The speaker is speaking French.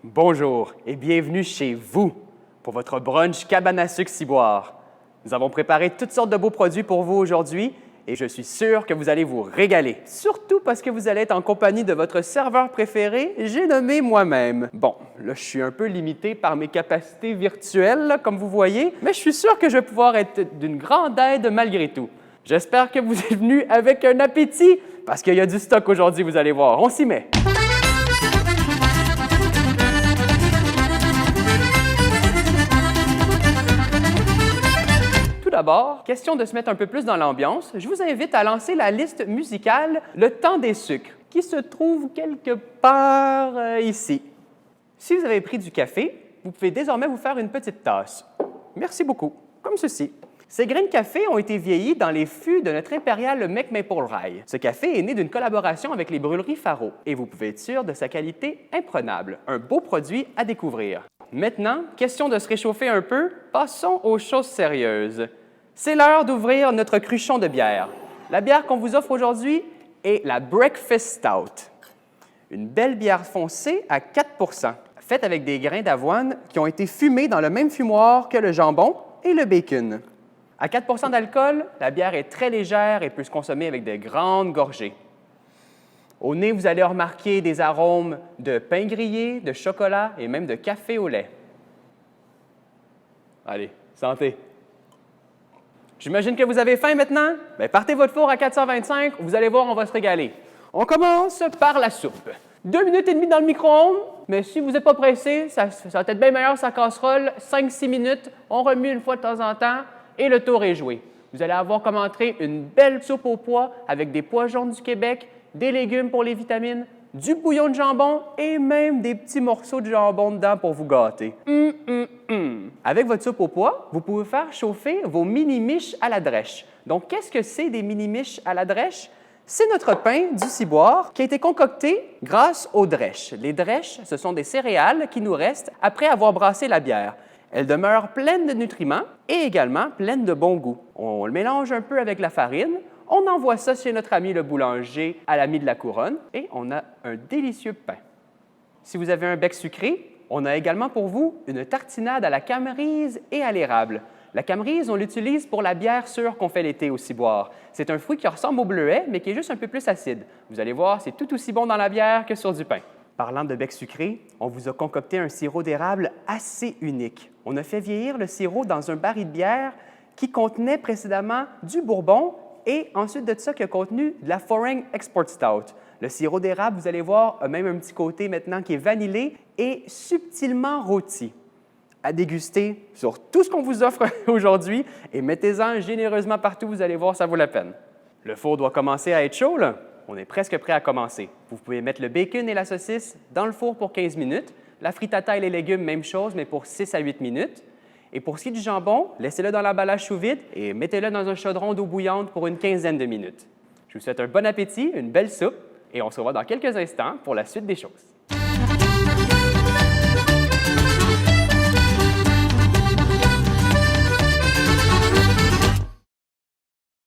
Bonjour et bienvenue chez vous pour votre brunch cabane à sucre ciboire. Nous avons préparé toutes sortes de beaux produits pour vous aujourd'hui et je suis sûr que vous allez vous régaler. Surtout parce que vous allez être en compagnie de votre serveur préféré, j'ai nommé moi-même. Bon, là, je suis un peu limité par mes capacités virtuelles, là, comme vous voyez, mais je suis sûr que je vais pouvoir être d'une grande aide malgré tout. J'espère que vous êtes venus avec un appétit parce qu'il y a du stock aujourd'hui, vous allez voir. On s'y met. Tout d'abord, question de se mettre un peu plus dans l'ambiance, je vous invite à lancer la liste musicale Le Temps des sucres, qui se trouve quelque part ici. Si vous avez pris du café, vous pouvez désormais vous faire une petite tasse. Merci beaucoup, comme ceci. Ces grains de café ont été vieillis dans les fûts de notre impérial McMaple Rye. Ce café est né d'une collaboration avec les brûleries Faro et vous pouvez être sûr de sa qualité imprenable. Un beau produit à découvrir. Maintenant, question de se réchauffer un peu, passons aux choses sérieuses. C'est l'heure d'ouvrir notre cruchon de bière. La bière qu'on vous offre aujourd'hui est la Breakfast Stout. Une belle bière foncée à 4 %, faite avec des grains d'avoine qui ont été fumés dans le même fumoir que le jambon et le bacon. À 4 % d'alcool, la bière est très légère et peut se consommer avec de grandes gorgées. Au nez, vous allez remarquer des arômes de pain grillé, de chocolat et même de café au lait. Allez, santé! J'imagine que vous avez faim maintenant? Bien, partez votre four à 425, vous allez voir, on va se régaler. On commence par la soupe. 2 minutes et demie dans le micro-ondes, mais si vous n'êtes pas pressé, ça va être bien meilleur sa casserole. 5-6 minutes, on remue une fois de temps en temps et le tour est joué. Vous allez avoir comme entrée une belle soupe aux pois avec des pois jaunes du Québec, des légumes pour les vitamines, du bouillon de jambon et même des petits morceaux de jambon dedans pour vous gâter. Avec votre soupe aux pois, vous pouvez faire chauffer vos mini-miches à la drèche. Donc, qu'est-ce que c'est des mini-miches à la drèche? C'est notre pain du ciboire qui a été concocté grâce aux drèches. Les drèches, ce sont des céréales qui nous restent après avoir brassé la bière. Elles demeurent pleines de nutriments et également pleines de bon goût. On le mélange un peu avec la farine. On envoie ça chez notre ami le boulanger à l'ami de la couronne et on a un délicieux pain. Si vous avez un bec sucré, on a également pour vous une tartinade à la camerise et à l'érable. La camerise, on l'utilise pour la bière sûre qu'on fait l'été au ciboire. C'est un fruit qui ressemble au bleuet, mais qui est juste un peu plus acide. Vous allez voir, c'est tout aussi bon dans la bière que sur du pain. Parlant de bec sucré, on vous a concocté un sirop d'érable assez unique. On a fait vieillir le sirop dans un baril de bière qui contenait précédemment du bourbon et ensuite de ça qui a contenu de la Foreign Export Stout. Le sirop d'érable, vous allez voir, a même un petit côté maintenant qui est vanillé et subtilement rôti. À déguster sur tout ce qu'on vous offre aujourd'hui et mettez-en généreusement partout, vous allez voir, ça vaut la peine. Le four doit commencer à être chaud, là. On est presque prêt à commencer. Vous pouvez mettre le bacon et la saucisse dans le four pour 15 minutes. La frittata et les légumes, même chose, mais pour 6 à 8 minutes. Et pour ce qui est du jambon, laissez-le dans l'emballage sous vide et mettez-le dans un chaudron d'eau bouillante pour une quinzaine de minutes. Je vous souhaite un bon appétit, une belle soupe et on se revoit dans quelques instants pour la suite des choses.